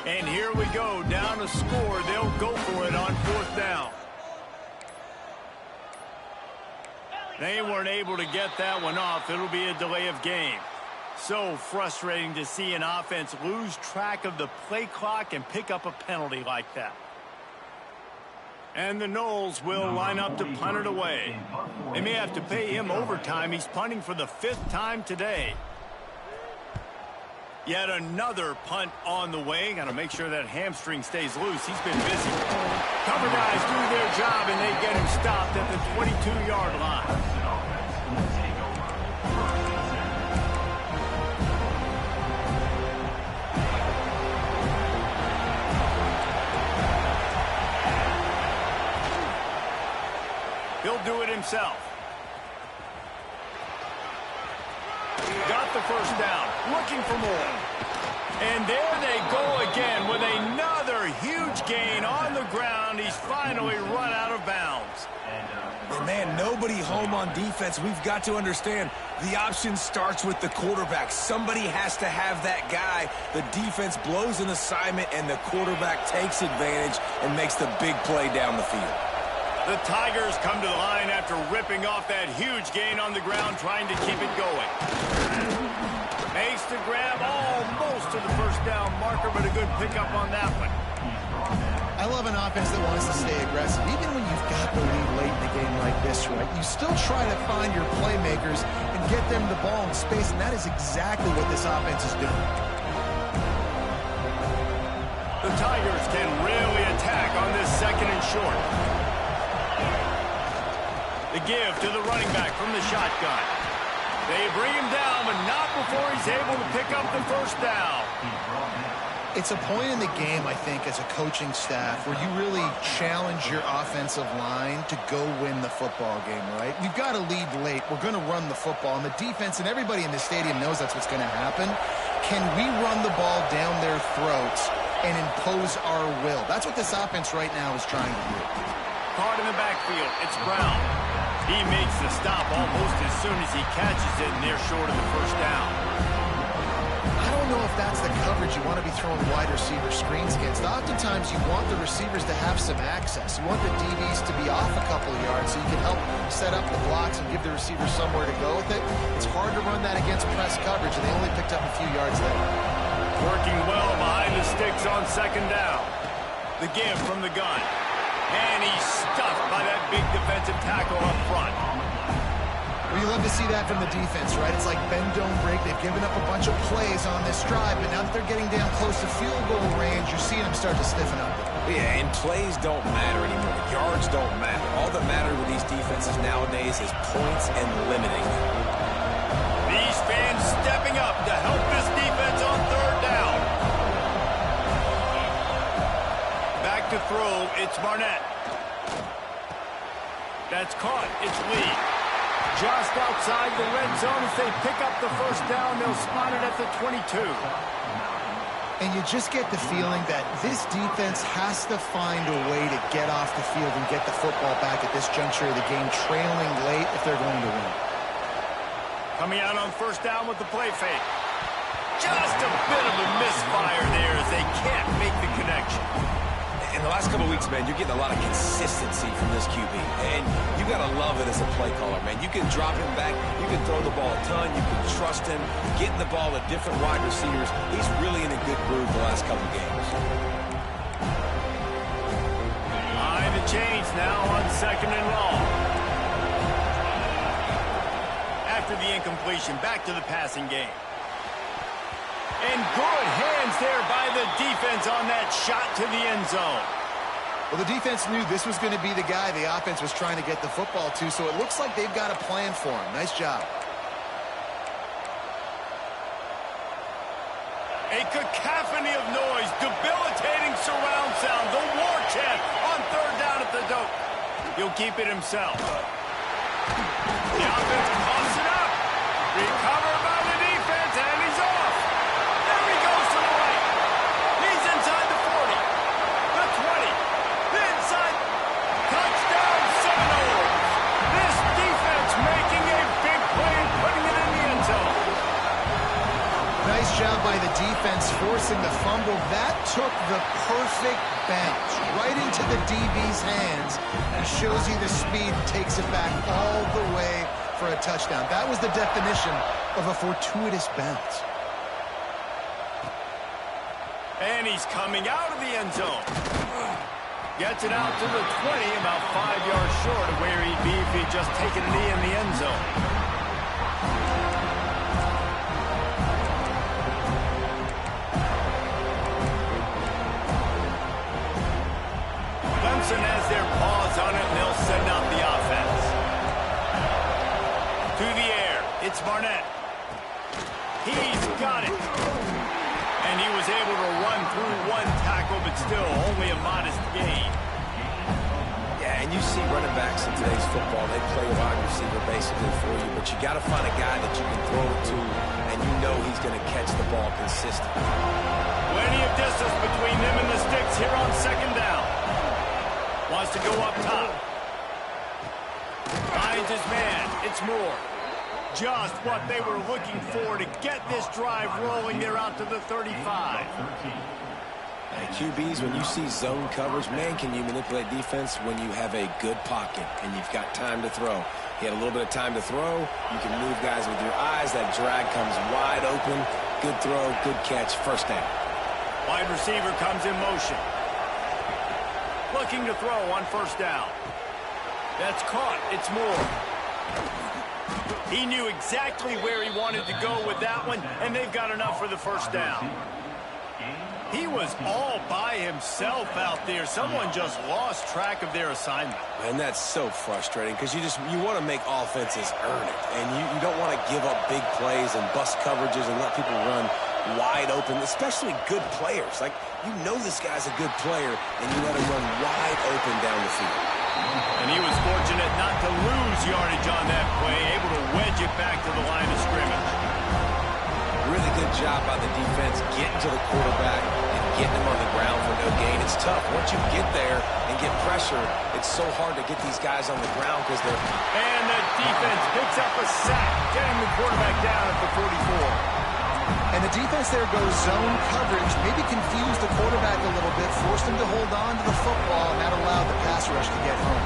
And here we go, down a score. They'll go for it on fourth down. They weren't able to get that one off. It'll be a delay of game. So frustrating to see an offense lose track of the play clock and pick up a penalty like that. And the Noles will line up to punt it away. They may have to pay him overtime. He's punting for the 5th time today. Yet another punt on the way. Got to make sure that hamstring stays loose. He's been busy. Cover guys do their job, and they get him stopped at the 22-yard line. He'll do it himself. Got the first down. Looking for more. And there they go again with another huge gain on the ground. He's finally run out of bounds. And man, nobody home on defense. We've got to understand the option starts with the quarterback. Somebody has to have that guy. The defense blows an assignment, and the quarterback takes advantage and makes the big play down the field. The Tigers come to the line after ripping off that huge gain on the ground, trying to keep it going. Makes the grab almost to the first down marker, but a good pickup on that one. I love an offense that wants to stay aggressive. Even when you've got the lead late in a game like this, right, you still try to find your playmakers and get them the ball in space, and that is exactly what this offense is doing. The Tigers can really attack on this 2nd and short. The give to the running back from the shotgun. They bring him down, but not before he's able to pick up the first down. It's a point in the game, I think, as a coaching staff where you really challenge your offensive line to go win the football game, right? You've got to lead late. We're going to run the football. And the defense and everybody in the stadium knows that's what's going to happen. Can we run the ball down their throats and impose our will? That's what this offense right now is trying to do. Caught in the backfield. It's Brown. He makes the stop almost as soon as he catches it, and they're short of the first down. I don't know if that's the coverage you want to be throwing wide receiver screens against. Oftentimes, you want the receivers to have some access. You want the DBs to be off a couple of yards so you can help set up the blocks and give the receiver somewhere to go with it. It's hard to run that against press coverage, and they only picked up a few yards there. Working well behind the sticks on 2nd down. The give from the gun. And he's stuffed by that big defensive tackle up front. Well, you love to see that from the defense, right? It's like bend, don't break. They've given up a bunch of plays on this drive, but now that they're getting down close to field goal range, you're seeing them start to stiffen up. Yeah, and plays don't matter anymore. Yards don't matter. All that matters with these defenses nowadays is points and limiting them. These fans stepping up to help this defense on 3rd down. Back to throw, it's Barnett. That's caught, it's Lee. Just outside the red zone as they pick up the first down. They'll spot it at the 22. And you just get the feeling that this defense has to find a way to get off the field and get the football back at this juncture of the game, trailing late if they're going to win. Coming out on 1st down with the play fake. Just a bit of a misfire there as they can't make the connection. In the last couple of weeks, man, you're getting a lot of consistency from this QB. And you got to love it as a play caller, man. You can drop him back. You can throw the ball a ton. You can trust him. Getting the ball to different wide receivers. He's really in a good groove the last couple of games. Behind the chains now on 2nd and long. After the incompletion, back to the passing game. And good hands there by the defense on that shot to the end zone. Well, the defense knew this was going to be the guy the offense was trying to get the football to, so it looks like they've got a plan for him. Nice job. A cacophony of noise, debilitating surround sound, the war chant on 3rd down at the dope. He'll keep it himself. The offense coughs it up. Recovered by the defense, and he's off. There he goes to the right. He's inside the 40, the 20, inside. Touchdown, Seminoles. This defense making a big play and putting it in the end zone. Nice job by the defense defense forcing the fumble. That took the perfect bounce right into the DB's hands and shows you the speed and takes it back all the way for a touchdown. That was the definition of a fortuitous bounce. And he's coming out of the end zone. Gets it out to the 20, about 5 yards short of where he'd be if he'd just taken a knee in the end zone. Clemson has their paws on it, and they'll send out the offense. To the air, it's Barnett. He's got it. And he was able to run through one tackle, but still only a modest gain. Yeah, and you see running backs in today's football, they play a wide receiver basically for you, but you got to find a guy that you can throw it to, and you know he's going to catch the ball consistently. Plenty of distance between them and the sticks here on second down. Wants to go up top. Finds his man. It's Moore. Just what they were looking for to get this drive rolling. They're out to the 35. Hey, QBs, when you see zone coverage, man, can you manipulate defense when you have a good pocket and you've got time to throw. He had a little bit of time to throw. You can move guys with your eyes. That drag comes wide open. Good throw, good catch, first down. Wide receiver comes in motion. Looking to throw on first down. That's caught. It's Moore. He knew exactly where he wanted to go with that one, and they've got enough for the first down. He was all by himself out there. Someone just lost track of their assignment. And that's so frustrating because you want to make offenses earn it. And you don't want to give up big plays and bust coverages and let people run wide open, especially good players. Like, you know this guy's a good player, and you let him run wide open down the field. And he was fortunate not to lose yardage on that play, able to wedge it back to the line of scrimmage. Really good job by the defense getting to the quarterback and getting him on the ground for no gain. It's tough. Once you get there and get pressure, it's so hard to get these guys on the ground because they're... And the defense picks up a sack, getting the quarterback down at the 44. And the defense there goes zone coverage, maybe confused the quarterback a little bit, forced him to hold on to the football, and that allowed the pass rush to get home.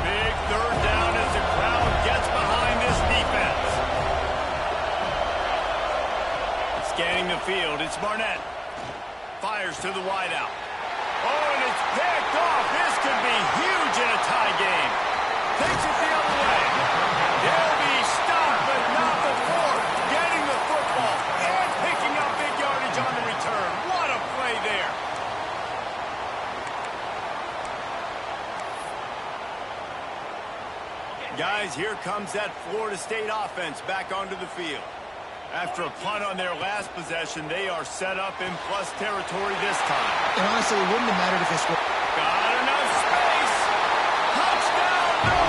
Big third down as the crowd gets behind this defense. Scanning the field, it's Barnett. Fires to the wideout. Oh, and it's picked off. This could be huge in a tie game. Takes it the other way. They'll be stopped, but not before getting the football and picking up big yardage on the return. What a play there. Guys, here comes that Florida State offense back onto the field. After a punt on their last possession, they are set up in plus territory this time. And honestly, it wouldn't have mattered if they scored. Got enough space. Touchdown, no!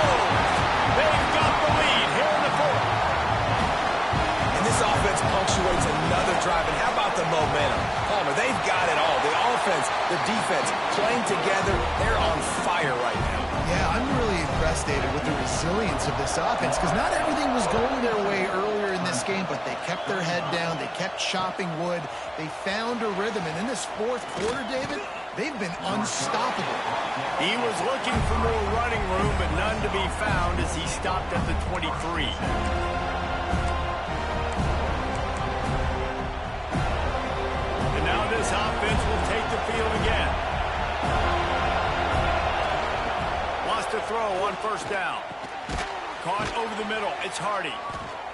They've got the lead here in the fourth. And this offense punctuates another drive. And how about the momentum? Palmer, they've got it all. The offense, the defense, playing together. They're on fire right now. Yeah, I'm really impressed, David, with the resilience of this offense, because not everything was going their way earlier in this game, but they kept their head down. They kept chopping wood. They found a rhythm. And in this fourth quarter, David, they've been unstoppable. He was looking for more running room, but none to be found as he stopped at the 23. And now this offense will take the field again. To throw on first down. Caught over the middle. It's Hardy.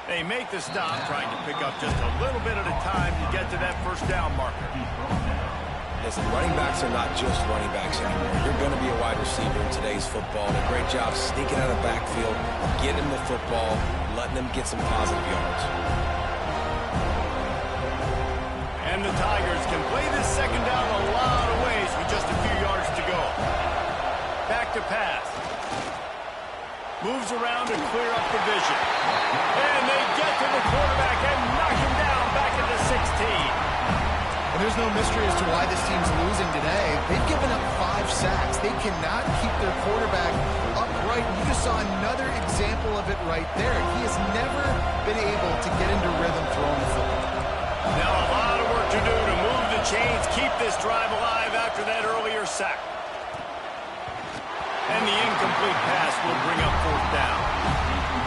They make the stop, trying to pick up just a little bit at a time to get to that first down marker. Listen, running backs are not just running backs anymore. You're going to be a wide receiver in today's football. And a great job sneaking out of the backfield, getting them the football, letting them get some positive yards. And the Tigers can play this second down a lot of ways with just a few yards to go. Back to pass. Moves around to clear up the vision. And they get to the quarterback and knock him down back at the 16. And there's no mystery as to why this team's losing today. They've given up 5 sacks. They cannot keep their quarterback upright. You just saw another example of it right there. He has never been able to get into rhythm throwing the football. Now a lot of work drive alive after that earlier sack. And the incomplete pass will bring up fourth down.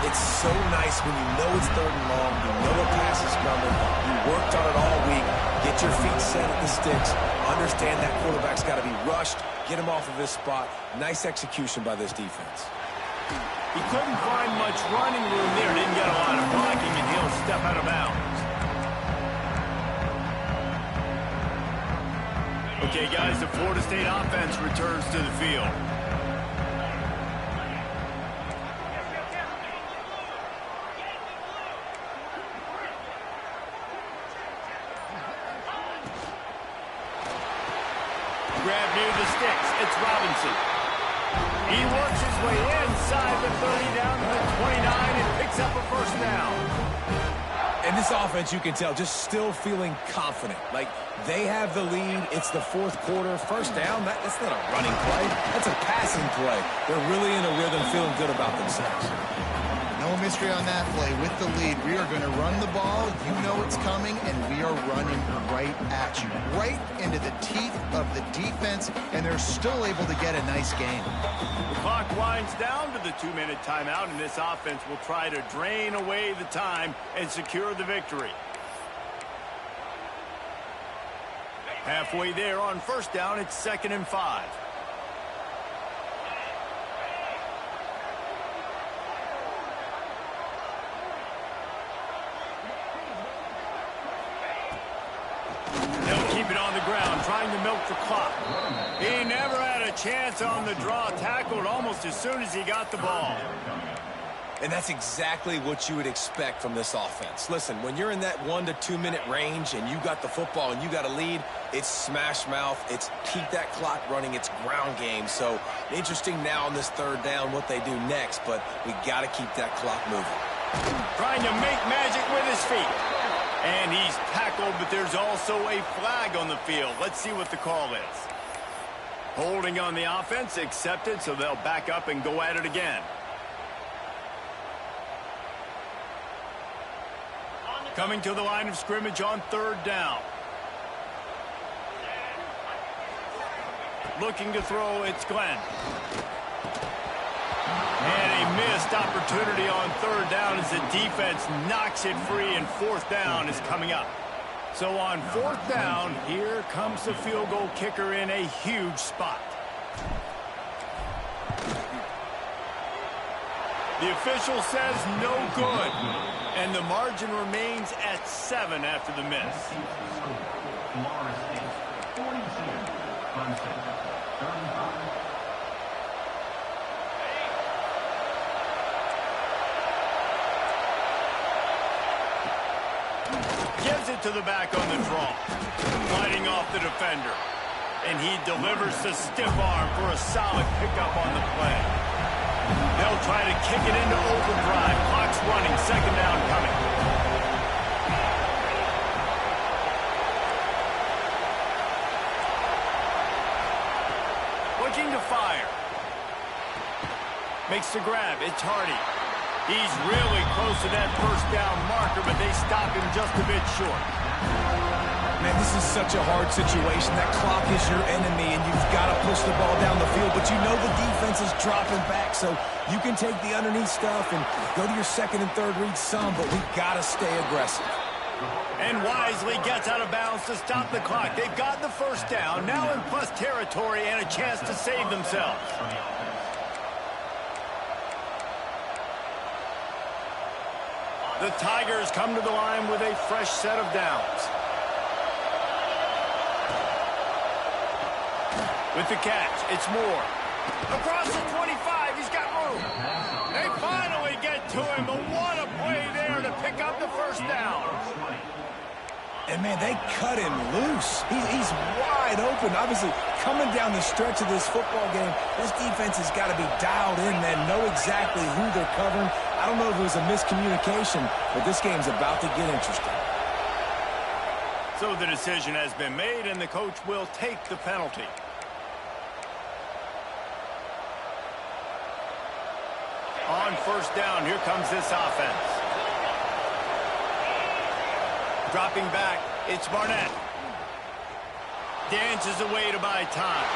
It's so nice when you know it's third and long, you know a pass is coming, you worked on it all week, get your feet set at the sticks, understand that quarterback's got to be rushed, get him off of his spot. Nice execution by this defense. He couldn't find much running room there, didn't get a lot of blocking, and he'll step out of bounds. Okay, guys, the Florida State offense returns to the field. Grab near the sticks. It's Robinson. He works his way inside the 30 down to the 29 and picks up a first down. And this offense, you can tell, just still feeling confident. Like, they have the lead. It's the fourth quarter. First down, that's not a running play. That's a passing play. They're really in a rhythm, feeling good about themselves. No mystery on that play. With the lead, we are going to run the ball. You know it's coming, and we are running right at you, right into the teeth of the defense, and they're still able to get a nice game. The clock winds down to the 2-minute timeout, and this offense will try to drain away the time and secure the victory. Halfway there on first down, it's 2nd and 5. Trying to milk the clock. He never had a chance on the draw. Tackled almost as soon as he got the ball. And that's exactly what you would expect from this offense. Listen, when you're in that 1 to 2 minute range and you got the football and you got a lead, it's smash mouth. It's keep that clock running. It's ground game. So interesting now on this third down what they do next, but we got to keep that clock moving. Trying to make magic with his feet. And he's tackled, but there's also a flag on the field. Let's see what the call is. Holding on the offense, accepted, so they'll back up and go at it again. Coming to the line of scrimmage on third down. Looking to throw, it's Glenn. And a missed opportunity on third down as the defense knocks it free, and fourth down is coming up. So on fourth down, here comes the field goal kicker in a huge spot. The official says no good, and the margin remains at 7 after the miss. Gives it to the back on the draw, fighting off the defender. And he delivers the stiff arm for a solid pickup on the play. They'll try to kick it into overdrive. Clock's running, second down coming. Looking to fire. Makes the grab, it's Hardy. He's really close to that first down marker, but they stop him just a bit short. Man, this is such a hard situation. That clock is your enemy, and you've got to push the ball down the field. But you know the defense is dropping back, so you can take the underneath stuff and go to your second and third read some, but we've got to stay aggressive. And wisely gets out of bounds to stop the clock. They've got the first down, now in plus territory and a chance to save themselves. The Tigers come to the line with a fresh set of downs. With the catch, it's Moore. Across the 25, he's got room. They finally get to him, but what a play there to pick up the first down. And, man, they cut him loose. He's wide open. Obviously, coming down the stretch of this football game, this defense has got to be dialed in, man, know exactly who they're covering. I don't know if it was a miscommunication, but this game's about to get interesting. So the decision has been made, and the coach will take the penalty. On first down, here comes this offense. Dropping back, it's Barnett. dances away to buy time.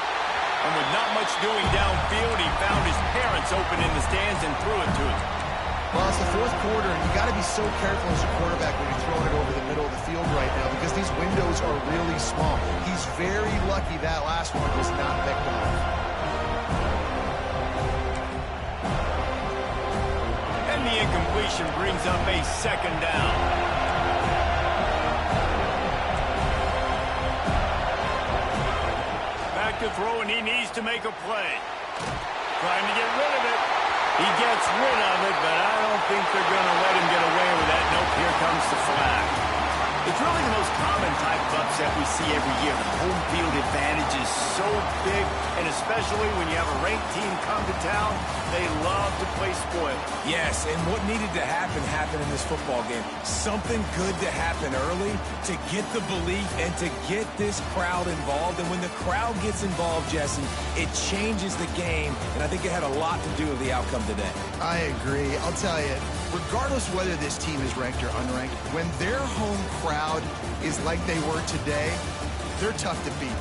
And with not much doing downfield, he found his parents open in the stands and threw it to him. Well, it's the fourth quarter, and you got to be so careful as a quarterback when you're throwing it over the middle of the field right now because these windows are really small. He's very lucky that last one was not picked off. And the incompletion brings up a second down. Back to throw, and he needs to make a play. Trying to get rid of it. He gets rid of it, but I don't think they're going to let him get away with that. Nope, here comes the flag. It's really the most common type of upset we see every year. The home field advantage is so big, and especially when you have a ranked team come to town, they love to play spoil. Yes, and what needed to happen happened in this football game. Something good to happen early to get the belief and to get this crowd involved. And when the crowd gets involved, Jesse, it changes the game, and I think it had a lot to do with the outcome today. I agree. I'll tell you, regardless whether this team is ranked or unranked, when their home crowd is like they were today, they're tough to beat.